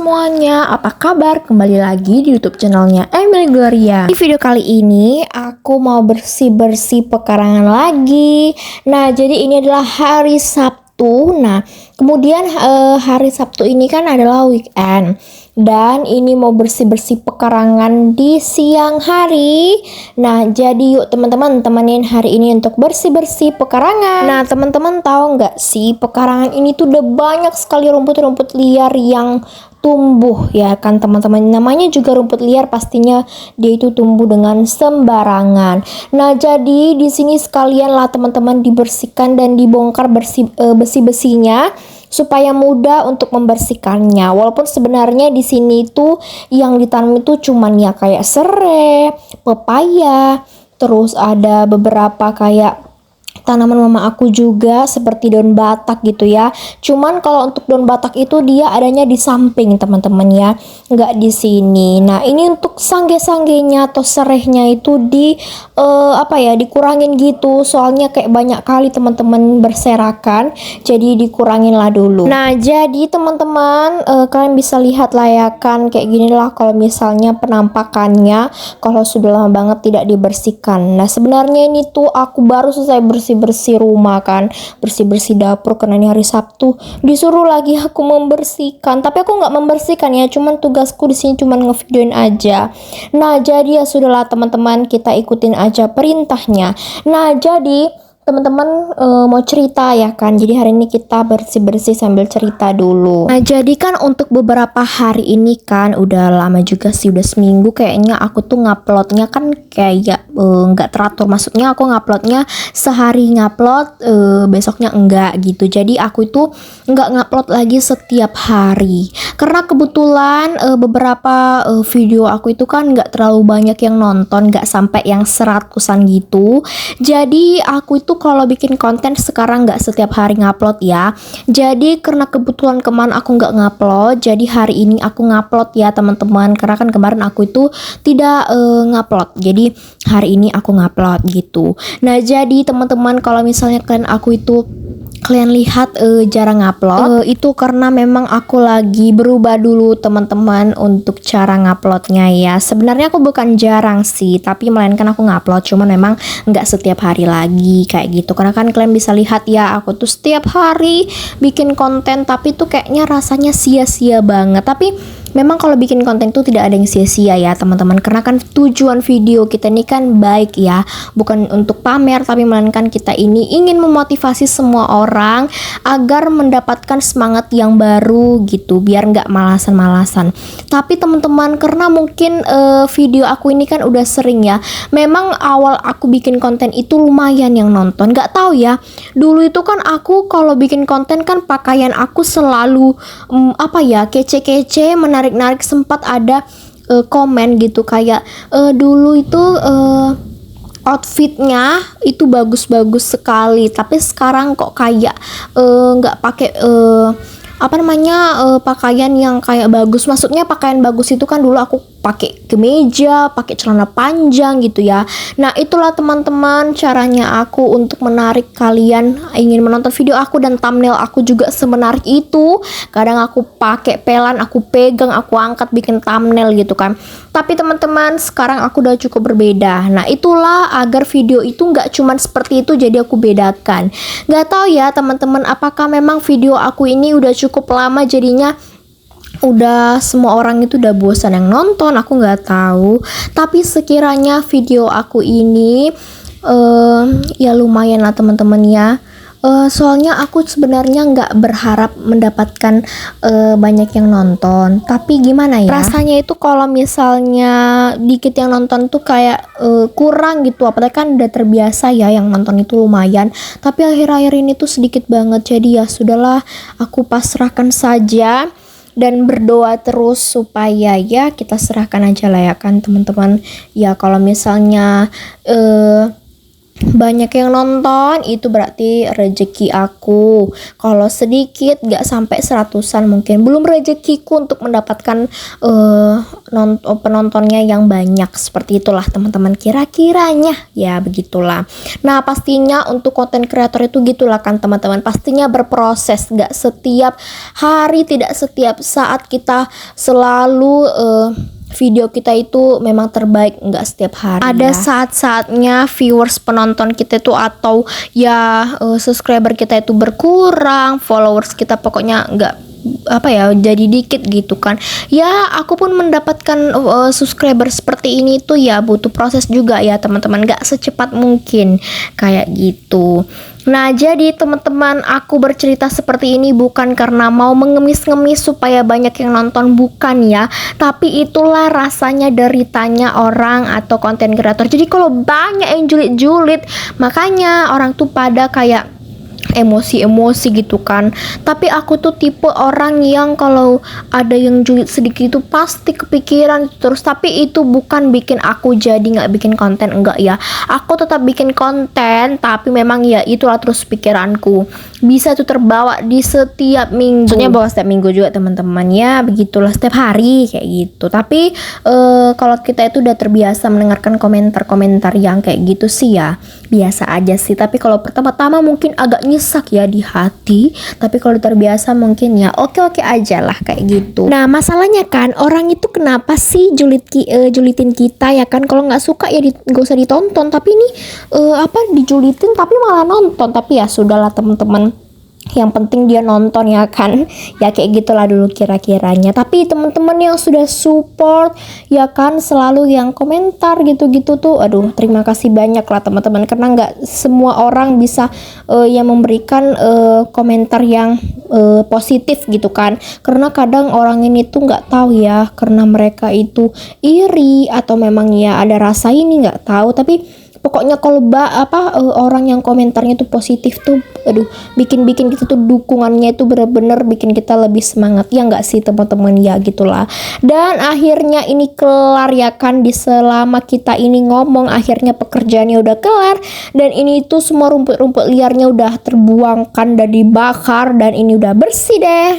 semuanya, apa kabar? Kembali lagi di YouTube channelnya Emily Gloria. Di video kali ini aku mau bersih-bersih pekarangan lagi. Nah, jadi ini adalah hari Sabtu. Nah, kemudian hari Sabtu ini kan adalah weekend. Dan ini mau bersih-bersih pekarangan di siang hari. Nah, jadi yuk teman-teman temenin hari ini untuk bersih-bersih pekarangan. Nah, teman-teman tahu nggak sih, pekarangan ini tuh udah banyak sekali rumput-rumput liar yang tumbuh ya kan teman-teman. Namanya juga rumput liar, pastinya dia itu tumbuh dengan sembarangan. Nah, jadi di sini sekalian lah teman-teman dibersihkan dan dibongkar besi-besinya supaya mudah untuk membersihkannya. Walaupun sebenarnya di sini itu yang ditanam itu cuman ya kayak serai, pepaya, terus ada beberapa kayak tanaman mama aku juga seperti daun batak gitu ya. Cuman kalau untuk daun batak itu dia adanya di samping teman-teman ya, nggak di sini. Nah, ini untuk sangge-sanggenya atau serehnya itu dikurangin gitu. Soalnya kayak banyak kali teman-teman berserakan, jadi dikurangin lah dulu. Nah, jadi teman-teman kalian bisa lihat lah ya kan, kayak gini lah kalau misalnya penampakannya kalau sudah lama banget tidak dibersihkan. Nah, sebenarnya ini tuh aku baru selesai bersih rumah kan, bersih dapur karena ini hari Sabtu, disuruh lagi aku membersihkan. Tapi aku nggak membersihkan ya, cuman tugasku di sini cuman ngevideoin aja. Nah, jadi ya sudahlah teman-teman, kita ikutin aja perintahnya. Nah, jadi teman-teman mau cerita ya kan, jadi hari ini kita bersih-bersih sambil cerita dulu. Nah, jadi kan untuk beberapa hari ini kan udah lama juga sih, udah seminggu kayaknya aku tuh nguploadnya kan kayak nggak teratur. Maksudnya aku nguploadnya sehari ngupload, besoknya enggak gitu. Jadi aku itu nggak ngupload lagi setiap hari karena kebetulan beberapa video aku itu kan nggak terlalu banyak yang nonton, nggak sampai yang 100-an gitu. Jadi aku itu kalau bikin konten sekarang nggak setiap hari ngupload ya. Jadi karena kebetulan kemarin aku nggak ngupload, jadi hari ini aku ngupload ya teman-teman. Karena kan kemarin aku itu tidak ngupload, jadi hari ini aku ngupload gitu. Nah, jadi teman-teman kalau misalnya kalian lihat jarang ngupload, itu karena memang aku lagi berubah dulu teman-teman untuk cara nguploadnya ya. Sebenarnya aku bukan jarang sih, tapi melainkan aku ngupload, cuman memang nggak setiap hari lagi kayak gitu. Karena kan kalian bisa lihat ya, aku tuh setiap hari bikin konten, tapi tuh kayaknya rasanya sia-sia banget. Tapi memang kalau bikin konten tuh tidak ada yang sia-sia ya teman-teman, karena kan tujuan video kita ini kan baik ya, bukan untuk pamer, tapi melainkan kita ini ingin memotivasi semua orang agar mendapatkan semangat yang baru gitu, biar nggak malasan-malasan. Tapi teman-teman, karena mungkin video aku ini kan udah sering ya, memang awal aku bikin konten itu lumayan yang nonton. Nggak tahu ya, dulu itu kan aku kalau bikin konten kan pakaian aku selalu kece-kece, menarik-narik. Sempat ada komen gitu kayak dulu itu outfitnya itu bagus-bagus sekali, tapi sekarang kok kayak nggak pakai pakaian yang kayak bagus. Maksudnya pakaian bagus itu kan dulu aku pakai kemeja, pakai celana panjang gitu ya. Nah, itulah teman-teman caranya aku untuk menarik kalian ingin menonton video aku, dan thumbnail aku juga semenarik itu. Kadang aku pakai pelan, aku pegang, aku angkat bikin thumbnail gitu kan. Tapi teman-teman, sekarang aku udah cukup berbeda. Nah, itulah agar video itu nggak cuman seperti itu, jadi aku bedakan. Nggak tahu ya teman-teman, apakah memang video aku ini udah cukup lama jadinya udah semua orang itu udah bosan yang nonton, aku nggak tahu. Tapi sekiranya video aku ini ya lumayan lah teman-teman ya. Soalnya aku sebenarnya nggak berharap mendapatkan banyak yang nonton, tapi gimana ya, rasanya itu kalau misalnya dikit yang nonton tuh kayak kurang gitu. Apalagi kan udah terbiasa ya yang nonton itu lumayan, tapi akhir-akhir ini tuh sedikit banget. Jadi ya sudahlah, aku pasrahkan saja dan berdoa terus supaya ya kita serahkan aja lah ya kan teman-teman. Ya kalau misalnya banyak yang nonton itu berarti rezeki aku. Kalau sedikit gak sampai 100-an mungkin belum rezekiku untuk mendapatkan penontonnya yang banyak. Seperti itulah teman-teman, kira-kiranya ya begitulah. Nah pastinya untuk konten kreator itu gitulah kan teman-teman, pastinya berproses, gak setiap hari, tidak setiap saat kita selalu video kita itu memang terbaik, nggak setiap hari. Ada saat-saatnya viewers, penonton kita itu atau ya subscriber kita itu berkurang, followers kita pokoknya nggak jadi dikit gitu kan. Ya aku pun mendapatkan subscriber seperti ini tuh ya butuh proses juga ya teman-teman, nggak secepat mungkin kayak gitu. Nah jadi teman-teman, aku bercerita seperti ini bukan karena mau mengemis-ngemis supaya banyak yang nonton, bukan ya, tapi itulah rasanya deritanya orang atau konten kreator. Jadi kalau banyak yang julid-julid, makanya orang tuh pada kayak emosi gitu kan. Tapi aku tuh tipe orang yang kalau ada yang julid sedikit itu pasti kepikiran terus. Tapi itu bukan bikin aku jadi nggak bikin konten, enggak ya, aku tetap bikin konten, tapi memang ya itulah terus pikiranku bisa tuh terbawa di setiap minggu. Maksudnya bawa setiap minggu juga teman-teman ya, begitulah setiap hari kayak gitu. Tapi kalau kita itu udah terbiasa mendengarkan komentar-komentar yang kayak gitu sih ya biasa aja sih. Tapi kalau pertama-tama mungkin agak nyesak ya di hati, tapi kalau terbiasa mungkin ya oke-oke aja lah kayak gitu. Nah masalahnya kan orang itu kenapa sih julitin kita ya kan, kalau nggak suka ya gak usah ditonton, tapi ini dijulitin tapi malah nonton. Tapi ya sudahlah teman-teman, yang penting dia nonton ya kan, ya kayak gitulah dulu kira-kiranya. Tapi teman-teman yang sudah support ya kan, selalu yang komentar gitu-gitu tuh, aduh terima kasih banyak lah teman-teman, karena nggak semua orang bisa yang memberikan komentar yang positif gitu kan, karena kadang orang ini tuh nggak tahu ya, karena mereka itu iri atau memang ya ada rasa ini nggak tahu. Tapi pokoknya kalau orang yang komentarnya tuh positif tuh, aduh bikin kita tuh dukungannya itu bener-bener bikin kita lebih semangat ya nggak sih teman-teman, ya gitulah. Dan akhirnya ini kelar ya kan, di selama kita ini ngomong akhirnya pekerjaannya udah kelar, dan ini tuh semua rumput-rumput liarnya udah terbuangkan dan dibakar, dan ini udah bersih deh.